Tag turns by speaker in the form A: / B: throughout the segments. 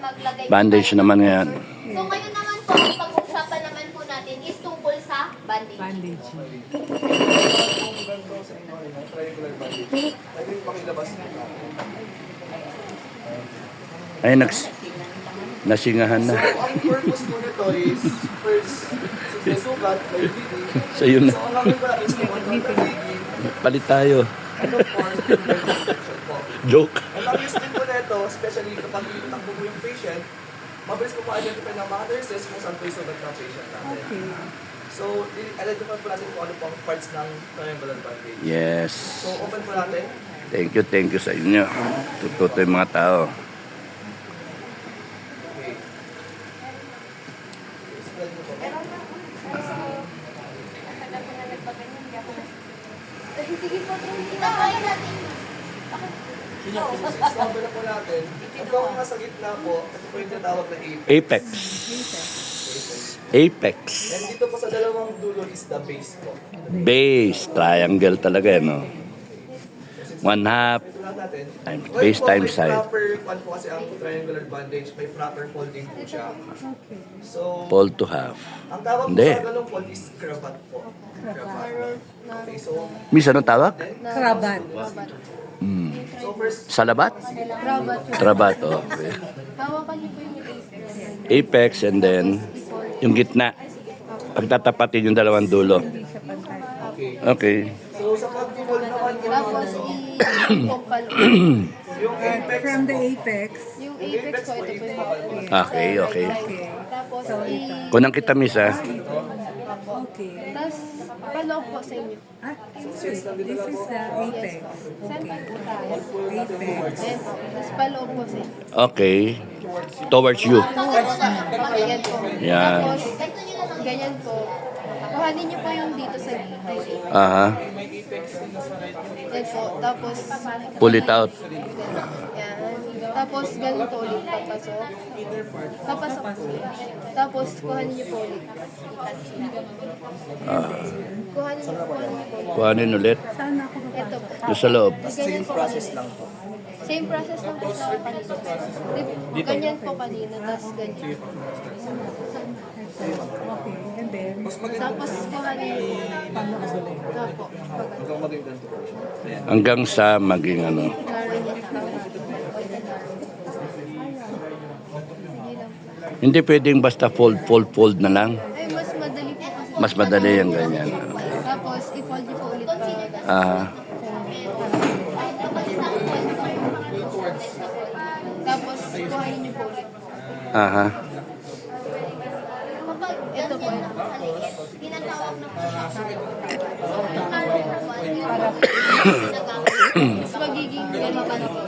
A: maglagay
B: Bandage
A: tayo ng
B: naman yan.
A: cover. So ngayon naman po, ang pag-uusapan naman po natin is tungkol sa bandage.
C: Bandage.
B: Ay, nasingahan na.
D: So, ang purpose po nito is, first, may sugat, may bleeding.
B: Sa'yo na.
D: So, ang gagawin po natin is control the bleeding.
B: Palit tayo.
D: And of course, prevent infection po.
B: Joke.
D: Ang use din po nito, especially kapag itakbo po yung patient, mabilis po ma-identify ng mga nurses kung saan po yung sugat ng patient natin.
C: Okay.
D: So, i-identify po natin kung ano po ang parts ng triangular bandage.
B: Yes.
D: So, open po natin.
B: Thank you sa inyo. Tututo yung mga tao.
D: Okay. Spread mo po.
A: Sige po, kaya natin.
D: Isama na po natin. Hanggang nasa gitna po, ito po yung tinatawag na apex.
B: Apex. Apex.
D: And dito po sa dalawang dulo is the base po.
B: Base. Triangle talaga, no? 1/2
D: Ito lang natin.
B: times
D: Well,
B: base
D: po,
B: times
D: may
B: side.
D: proper pan po kasi ang triangular bandage, may proper folding po siya.
C: Okay.
D: So,
B: Fold to half.
D: ang tawag po
B: Hindi.
D: sa ganung fold is cravat po. Cravat. Okay, so,
B: Miss, anong tawag?
C: Krabat.
D: so first,
B: Salabat?
A: Rabat.
B: Trabat, okay.
A: Hawakan niyo po yung apex.
B: Apex and then yung gitna. Pagtatapatin yung dalawang dulo.
C: Hindi siya pantay.
D: okay.
B: Okay.
D: So, sa pag-fold naman po
A: Tapos, i-compal.
D: yung apex
C: From the
D: po,
C: apex.
A: Yung apex ko, ito po yung
B: Okay, okay.
C: Okay.
A: Tapos,
B: Kunang kita, miss, ha?
C: Okay.
A: Tapos, paloob po sa inyo.
C: Ah, this is the apex.
A: Saan pa po tayo?
C: Apex.
A: Ayan po. Tapos paloob po sa inyo.
B: Okay. Towards you.
A: Ganyan po.
B: Yan.
A: Tapos, ganyan po. Kuhanin niyo po yung dito sa gilid.
B: Aha.
A: Yan po. Tapos,
B: Pull it out.
A: yan. Tapos, ganun po ulit. Papasok. Papasok po. Tapos, kuhanin niyo po ulit. Kuhanin niyo po ulit.
B: Kuhanin ulit.
C: Saan ako
A: Ito
C: papasok?
A: po.
B: Doon sa loob.
A: Ganyan po process lang po. Same process lang po sa kanina. Ganyan po kanina, tapos ganyan.
C: Okay. And then,
A: Tapos kuhanin niyo po. Opo.
D: hanggang maging ganito po siya.
B: Hanggang sa maging ano.
A: Narinig lang. Sige lang po.
B: Hindi pwedeng basta fold na lang.
A: Ay, mas madali po kasi.
B: Mas madali yung ganyan.
A: Tapos, i-fold niyo po ulit pa.
B: Ah,
A: Tapos, kuhanin niyo po ulit.
B: aha.
A: Ito po. Mas magiging ganito na po.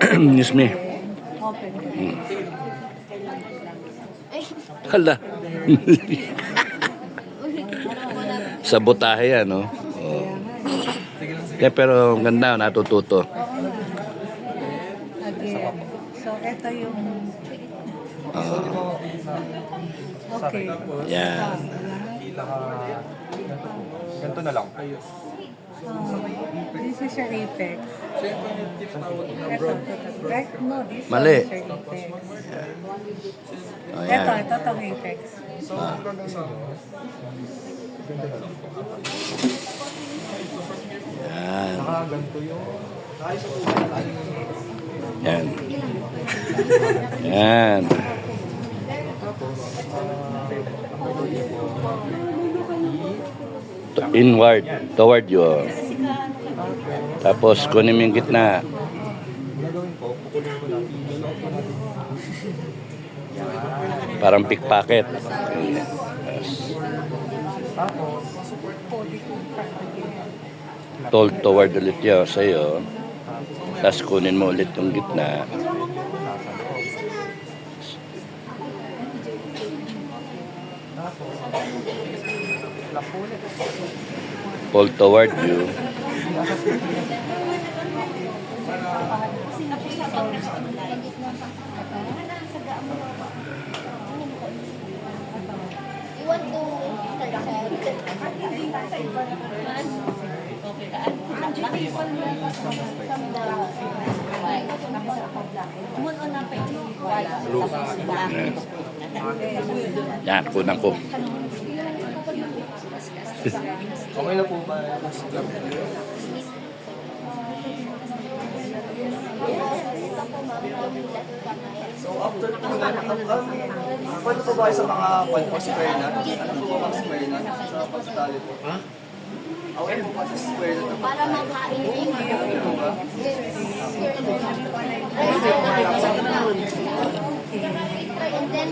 B: Excuse me.
C: open.
A: Ay,
B: Hala.
A: ulit po natin.
B: Sabotahe yan, no? Oh. Yeah, pero ang ganda, natututo.
C: Again. So, ito yung... Okay.
B: Yan.
E: Ganito na lang.
C: This is your apex. Ito. Right? No, this
B: Mali.
C: is your apex.
B: Oh,
C: Ito,
B: yan.
C: ito tong apex.
B: Yan.
E: Ganito yung...
B: Yan. Yan. Inward, toward you. Oh. Tapos kunin mo yung gitna.
E: Gagawin ko, pukulin ko lang.
B: Parang pickpocket. Yes. Told toward ulit yun sa'yo. Tapos kunin mo ulit yung gitna. Pull toward you.
A: You want to start
B: Yan, kunan ko.
E: Okay na po ba?
D: So after 2 months, paano po ba kayo sa mga square nut? Ano po ba mga square nut sa pagtali po? Ha? Okay po ba sa square nut?
A: Para makain din.
D: Okay po ba?
A: And then,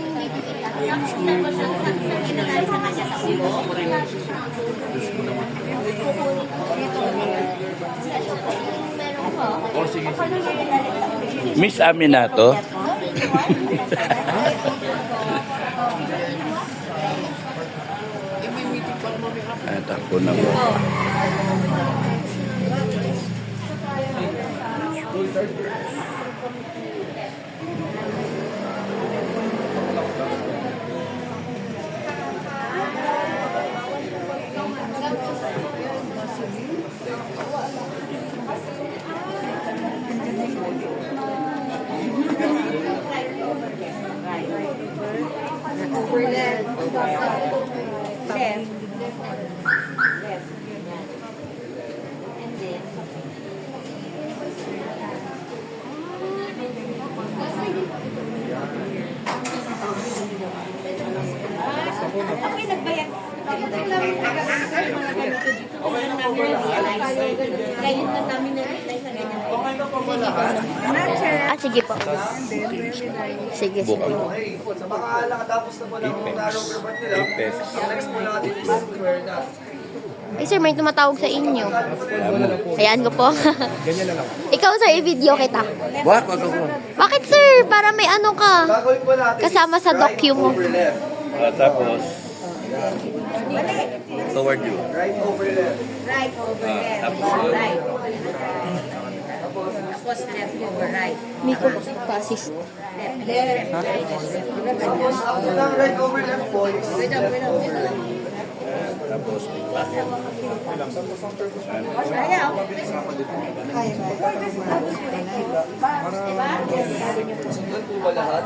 A: tapos ang ginagay sa kanya sa ulo.
B: Miss Aminato. At ako na po.
A: Ah, sige po. Sige, sige.
D: Okay. Sa mga nakatapos na po ng narrow ribbon nila, ang next po natin is square nut.
A: Eh sir, may tumatawag sa inyo. Hayaan ko po.
E: Ganyan na lang.
A: Ikaw sir, i-video kita.
B: What? Ako.
A: Bakit sir? Para may ano ka.
D: Gagawin po natin
A: Kasama sa
D: right
A: docu mo.
D: over left.
B: Tapos, toward you.
D: Right over left.
F: Right over left.
B: Tapos,
F: Right. Tapos left over right.
A: Miko, pasis.
F: Left.
D: Tapos after ng right over left po is
B: tapos,
F: Ayaw.
D: doon po ba lahat?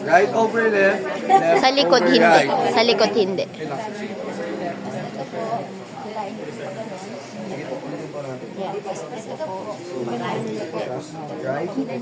D: Right over left. Left
A: Sa likod
D: over
A: hindi.
D: right.
A: Sa likod hindi.
D: Right over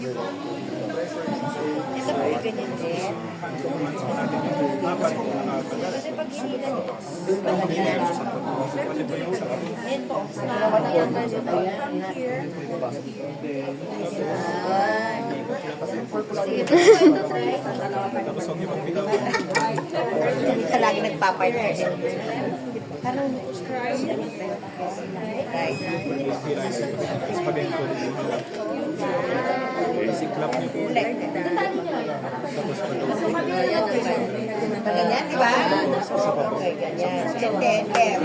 F: Lagi nagpapartner. Ganyan, di ba? Okay, ganyan. And then, left.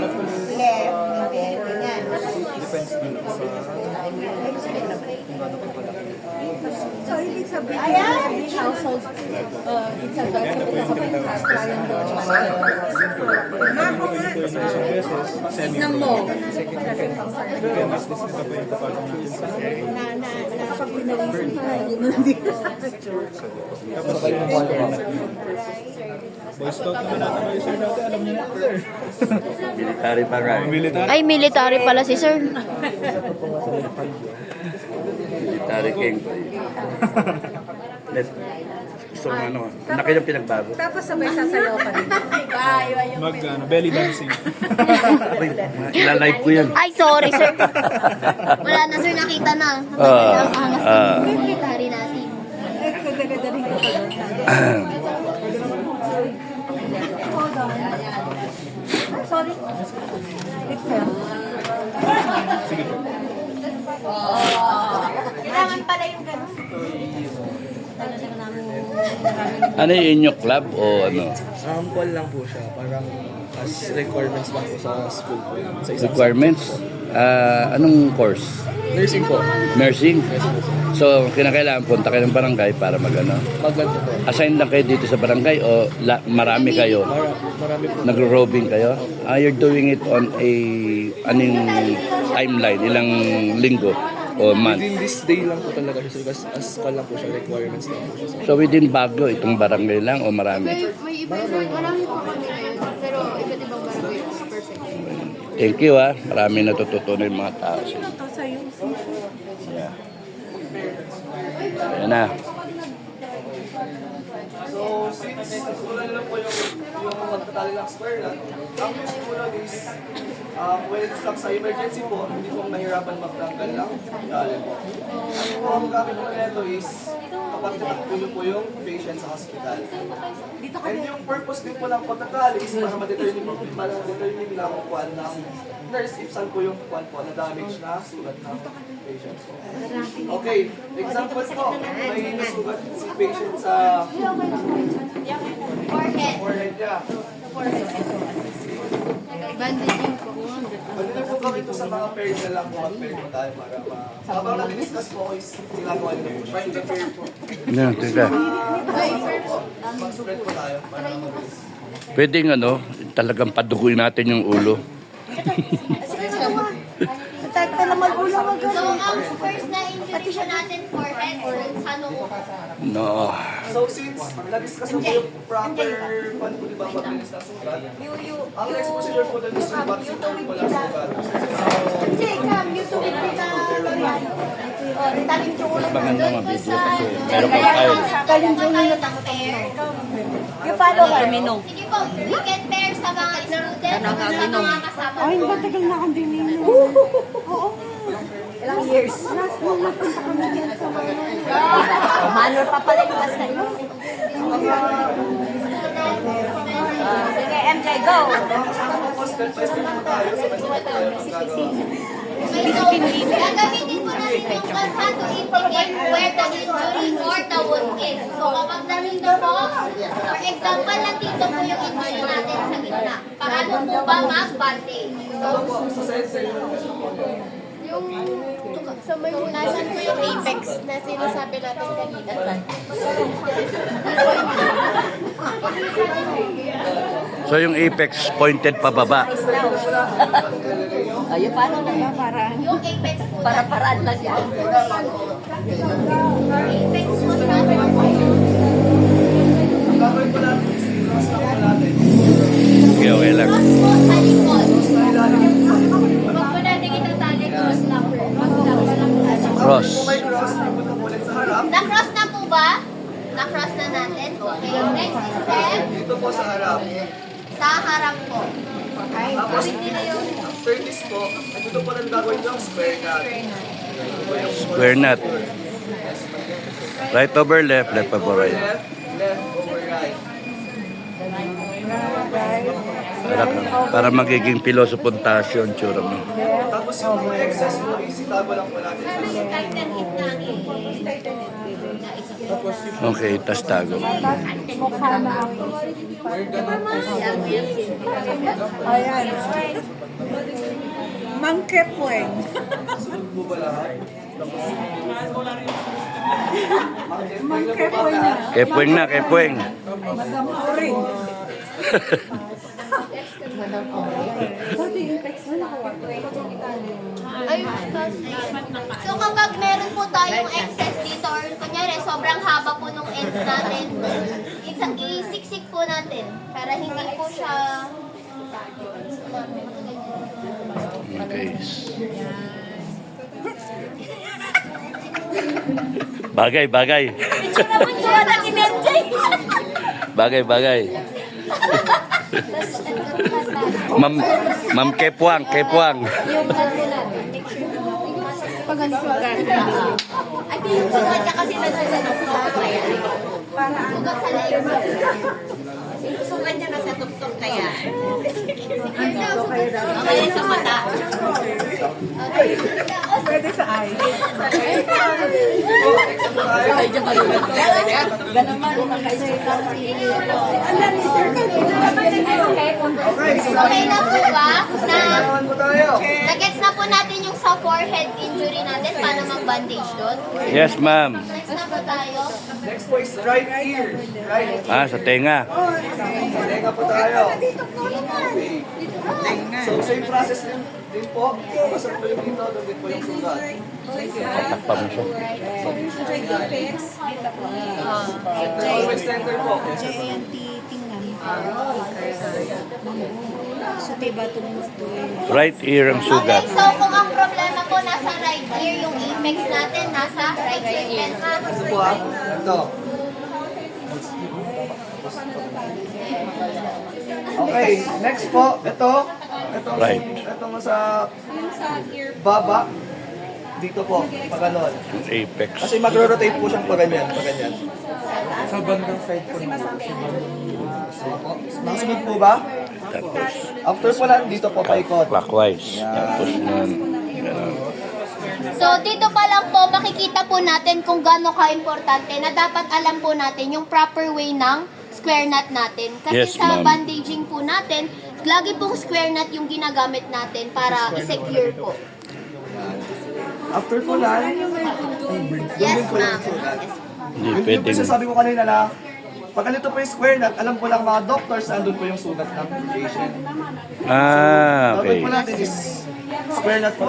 F: Left. And then, ganyan. So, ibig sabihin, ayan! Household. It's a tignan mo. Kapag pinawisin ka, yun hindi ka sa church.
E: Boys Scout naman natin kayo, sir, dati. Alam niyo na, sir.
B: military pa nga.
E: Military.
A: Ay, military pala si sir.
B: Military king pa yun. Gusto mo ano, laki ng pinagbago.
F: Tapos sabay sasayaw ka rin.
E: Belly dancing.
B: Ilalive ko yan.
A: Ay, sorry sir. Wala na sir, nakita na. Ang angas ng military natin.
F: Sorry. Kailangan pala yung gano'n.
B: Ano yung inyo club o ano?
D: Sample lang po siya. Parang as requirements lang po sa school po. Sa isang
B: Requirements? Anong course?
D: nursing po.
B: Nursing? So, kinakailangan punta kayo ng barangay para mag-ano?
D: Maglansa po.
B: Assign lang kayo dito sa barangay o marami kayo?
D: Marami po.
B: Nagro-roving kayo? You're doing it on a anong timeline? Ilang linggo? O month?
D: Within this day lang po talaga siya, sir. As ka lang po siya, requirements lang po siya, sir.
B: So within Baguio, itong barangay lang o marami?
A: May iba iba, marami po kami ngayon. Pero iba't ibang barangay per section.
B: Thank you ah. Marami natututunan yung mga tao.
F: Ito sa'yo.
B: Yeah. Ayan na.
D: So, since wala na lang po yung magtatali ng square lang, ang gusto ko lang is, when it's lang sa emergency po, hindi po mahirapan magtanggal lang. Dali po. Ang gamit po nito is, kapag tinatulong po yung patient sa hospital. And yung purpose din po ng pagtatali is para ma-determine lang kung kuwan ng nurse if saan po yung kuwan po na damage na sugat ng patient. Okay, example po, may nasugat si patient sa forehead niya.
A: Bandaging po.
D: Pwede na po kami ito sa mga pairs na lang po, mag-pair po tayo para habang nag-discuss po is ginagawa nila po siya. Pair po.
B: Ayan, teka.
D: Mag-spread po tayo para mabilis.
B: Pwedeng talagang paduguin natin yung ulo.
F: Takta naman ulo mo
G: So, ang first na injury po natin forehead, sa noo.
B: No.
D: So since na-discuss na po yung proper paano po di ba mabilis na sugat, ang next procedure po doon is yung vaccine po lang sugat.
G: Kasi, you to it na taling yung ulo.
B: Abangan mo mga video kasi meron pa tayo.
G: Taling yung ulo ng pair.
F: Yung follow her.
G: Sige po, we can pair sa mga students, sa mga kasama
F: Ay,
G: po.
F: ba tagal na akong dinino. Oo. Ilang years? Last one na punta kami dyan sa Manor pa pala yung basta yun. Sige, MJ, go!
D: Kasama po step by step po tayo, sabay-sabay tayo magagawa.
G: Okay, so, gagamitin po natin yung basta to indicate where the injury or the wound is. So, kapag nandito po, for example, nandito po yung injury natin sa gitna. Paano po ba mag-bandage?
D: Ito po, sa sensor
A: Yung sa may unasan po yung apex na sinasabi natin kanina.
B: So yung apex pointed pababa.
F: Ayun, paano na ba? Para,
G: Yung apex po
F: para-paraan lang yan.
G: apex po natin.
D: ang gagawin po natin is i-cross lang po natin.
B: Okay, okay lang.
G: Cross po sa likod.
D: Sa ilalim
G: Huwag po natin itatali, cross lang po.
B: Cross.
D: kung may cross, ipunta po ulit sa harap.
G: Na-cross na po ba? Na-cross na natin. Okay. Next step,
D: Dito po sa harap.
G: sa harap po.
D: Tapos, after this po, dito po lang gagawin yung square natin.
B: Square nut. Right over left, left over right.
D: Left over right.
B: Para magiging piloso puntasyon, tsura mo.
D: Tapos yung mga excess mo, isitabo lang po natin.
B: Okay, tas tago.
F: Mukha na ako. Ayan. Mangkepweng.
D: Sunod mo ba lahat?
F: Mangkepweng na.
B: Kepueng na, kepueng.
F: Madam Oring. Dati yung text mo nakuha.
A: Ay,
G: So kapag meron po tayong excess dito or kunyari sobrang haba po nung ends natin, isiksik po natin para hindi po siya
B: Okay. Bagay, bagay.
G: naman siya na kinenjay.
B: Bagay, bagay. Ma'am Kepuang, Kepuang.
G: Yung ano natin, make sure
A: pag ano sugat.
G: Ay, yung sugat niya kasi nagsasagot sa kaya. Sugat sa leeg. Yung sugat niya nasa tuktok kaya. Okay, sa mata.
F: Pwede sa eye.
G: Okay na po ba?
D: Ganawan po tayo.
G: Nagets na po natin yung sa forehead injury natin, paano mag-bandage doon.
B: Yes, ma'am.
G: Next na po tayo.
D: Next po is right ear. Right ear.
B: Ah, sa tenga.
D: Tenga po tayo. Okay. So, same process din po. Pasok po yung dito, doon din po yung sugat.
B: Takpan mo siya.
D: Always tender po.
B: Right ear ang
G: Okay,
B: sugat.
G: so kung ang problema po nasa right ear, yung apex natin nasa right ear din, ha?
D: Ito po ah. Ito. Okay, next po. Ito.
B: Right.
D: Ito mo sa baba. Dito po, paganon.
B: Yung apex.
D: Kasi magro-rotate po siyang paganyan, paganyan.
C: Sa bandang side po.
D: Nakasunod po ba?
B: Tapos,
D: After po lang, dito po paikot.
B: clockwise. Tapos nun, ganun.
G: So, dito pa lang po, makikita po natin kung gaano ka-importante na dapat alam po natin yung proper way ng square knot natin. Kasi
B: Yes,
G: sa
B: ma'am.
G: bandaging po natin, lagi pong square knot yung ginagamit natin para i-secure po.
D: After po lang,
G: Yes,
D: po yung
G: ma'am.
D: sugat.
G: Yes.
B: Hindi
D: Yung
B: pwedeng,
D: sabi ko kanina na, pag ganito po yung square knot, alam ko lang mga doctors, andun po yung sugat ng patient.
B: okay.
D: Gagawin po natin is square knot po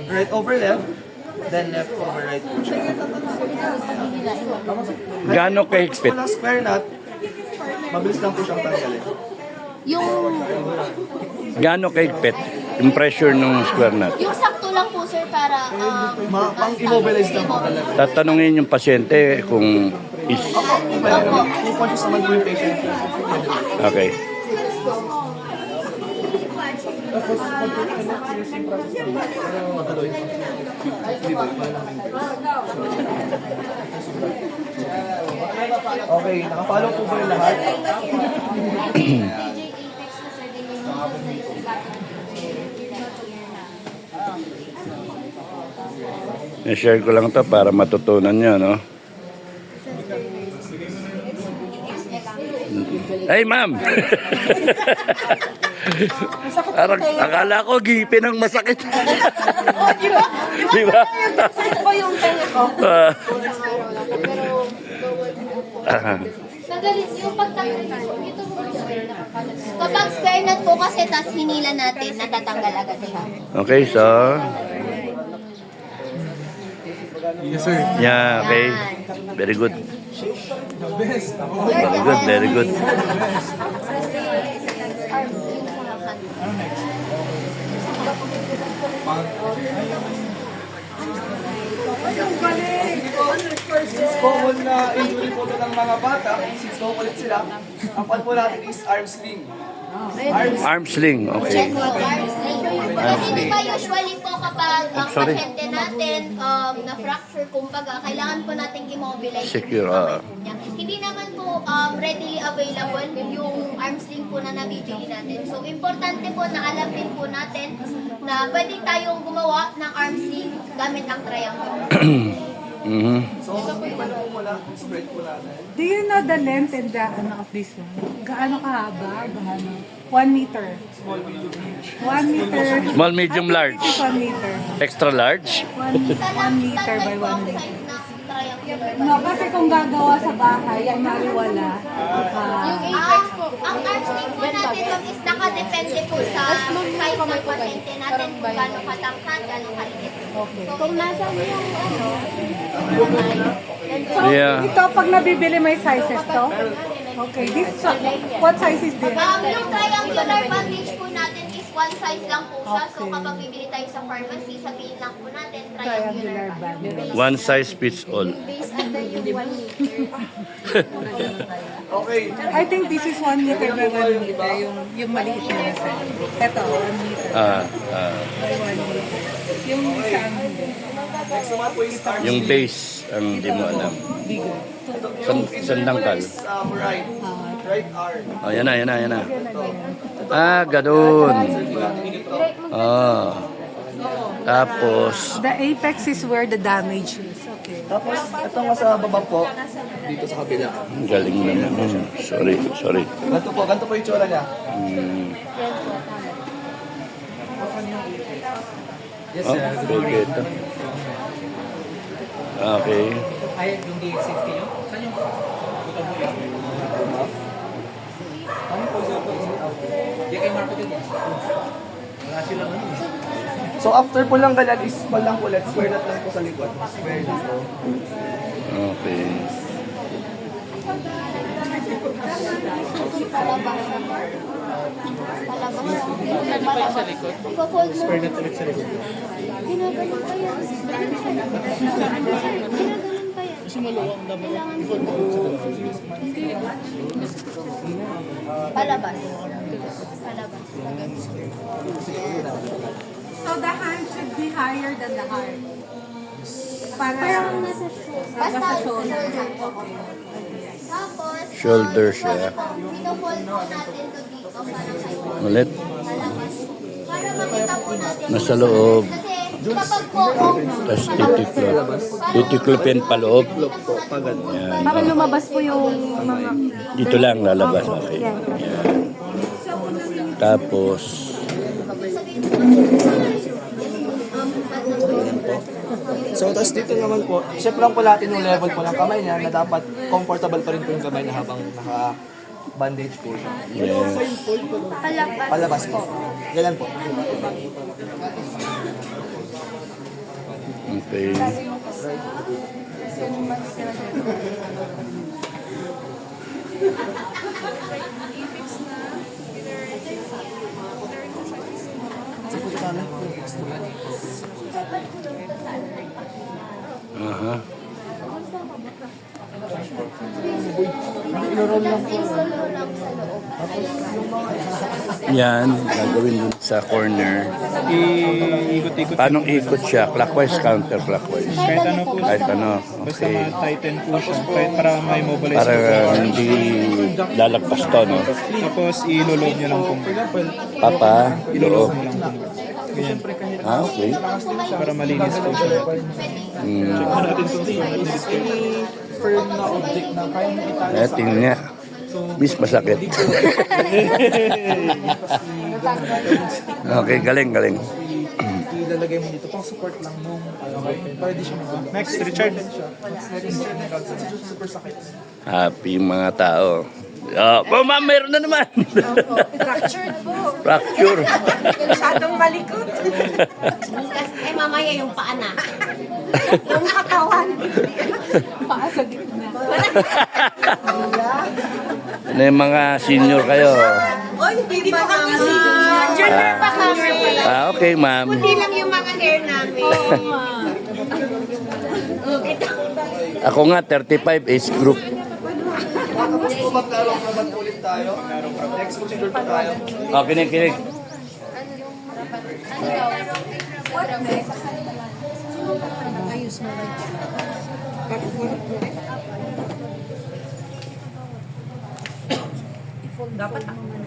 D: right over left, then left over right po siya.
B: Gaano
D: Pag
B: kahigpit?
D: po ng square knot, mabilis lang po siyang tanggalin.
G: Yung,
B: Gaano kahigpit? Yung pressure ng square knot.
G: yung sakto lang po, sir, para
D: Pang-immobilize lang po talaga.
B: Tatanungin yung pasyente kung is...
D: Kung conscious naman po yung patient.
B: Okay.
D: Okay, nakafollow po ba yung lahat?
B: I-share ko lang to para matutunan nyo, no? Ay, ma'am! Parang akala ko gipin ang masakit. Di ba?
F: Ito po yung tenga ko.
G: Sandali, yung pagtanggal ito po yung square knot. Kapag square knot po kasi, tas hinila natin, natatanggal agad siya.
B: Okay, so...
C: Yes, sir.
B: Yeah, okay. Very good. Very good, very good.
D: Common na injury po ito ng mga bata, since kukulit sila, ang pan po natin is arm sling.
B: Arm sling, okay.
G: Kasi di ba usually po kapag ang
B: Sorry.
G: pasyente natin na-fracture, kumbaga, kailangan po natin immobilize.
B: Secure,
G: niya. Hindi naman po readily available yung arm sling po na nabibili natin. So, importante po na alam din po natin na pwede tayong gumawa ng arm sling gamit ang triangle.
D: So, ano po muna, spread po natin.
H: Do you know the length and the of this one? Gaano kahaba? Gaano? 1 meter. 1 meter.
B: Small, medium, large.
H: This is 1 meter.
B: Extra large?
H: 1 meter by 1 meter.
G: Size ng triangle.
H: No, kasi kung gagawa sa bahay, ay mariwala.
G: Ang arm sling po natin ma'am, is nakadepende po sa size ng pasyente natin kung gaano katangkad, gaano kaliit. So, kung nasa yung
H: So,
B: Yeah.
H: ito pag nabibili may sizes to? Okay, this what size is this?
G: yung triangular bandage po natin is one size lang po siya. So kapag bibili tayo sa pharmacy, sabihin lang po natin triangular bandage.
B: One size fits all.
G: Based under yung 1 meter.
D: Okay,
H: I think this is 1 meter by 1 meter, yung maliit na size. Ito, 1 meter by 1 meter. Yung isang
D: next naman po is arm
B: Yung
D: sling.
B: base ang di mo alam. Sandangkal.
D: Is, right. Right arm.
B: Oh, yan na, yan na, yan na. Ganun. Tapos,
H: the apex is where the damage is. Okay.
D: Tapos, ito nga sa baba po, dito sa kabila.
B: ang galing naman. Sorry.
D: Ganito po yung tsura niya. Yes,
B: Oh,
D: sir.
B: pwede ito. Okay.
C: Ay, yung DX60 nyo? Saan yung...
D: So after po lang galan is lang po, let's square that lang po sa likod. Square dito.
B: Okay.
A: Palabas. Ipa-fold mo.
E: Square na ulit sa likod.
A: Ginaganon pa yan. Ginaganon pa yan.
E: Kasi maluwang naman.
A: Kailangan palabas. Palabas.
H: So the hand should be higher than the heart.
A: Parang nasa shoulder. Basta shoulder. Tapos,
B: Shoulder siya.
A: pino-fold po natin to dito. Parang kayo.
B: Ulit.
A: Palabas. Para makita po natin.
B: Nasa loob.
A: Kasi kapag po
B: Tapos titiklop. Titiklopin pa loob. Yan.
F: Para lumabas po yung mga...
B: Dito lang lalabas. Okay. Yan. Tapos,
D: So, tapos dito naman po, check lang po natin yung level po ng kamay niya na dapat comfortable pa rin po yung kamay na habang naka-bandage po siya.
B: yes.
A: palabas.
D: Palabas po. Ganyan po.
B: Okay. Aha.
A: Install lang sa loob.
B: Yan, gagawin dun sa corner.
E: Iikot-ikot.
B: Paano ikot siya? Clockwise, counterclockwise.
E: Kahit ano po.
B: Kahit ano.
E: Basta
B: Okay.
E: ma-tighten po siya. Kahit para ma-immobilize
B: Para
E: po.
B: hindi lalagpas to, no?
E: Tapos iloload nyo lang po.
B: Papa,
E: Iloload
B: loob.
E: mo lang po. Ganyan.
B: Ah, okay.
E: Para malinis po siya.
B: Hmm.
E: Natin po siya.
D: Firm na object na kaya mo itali
B: Eh, tingnan niya. Bis, masakit. Okay, galing.
D: ilalagay mo dito pang support lang nung para di siya mag-
E: Next, Richard.
D: Super sakit.
B: Happy yung mga tao. Oh, ma'am, meron na naman.
H: Fractured po.
B: Fracture.
H: Masyadong malikot.
F: Kasi mamaya yung paa na.
H: Yung katawan. Paa sa gitna.
B: Ano yung mga senior kayo?
H: Oy, hindi pa kami senior. Junior pa kami.
B: Okay, ma'am.
H: Hindi lang yung mga hair namin.
B: Ako nga, 35 age group.
D: Tapos po maglarong naman ulit tayo. Next procedure po tayo.
B: Oh, kinig.
H: Ayos mo lang. Dapat ako.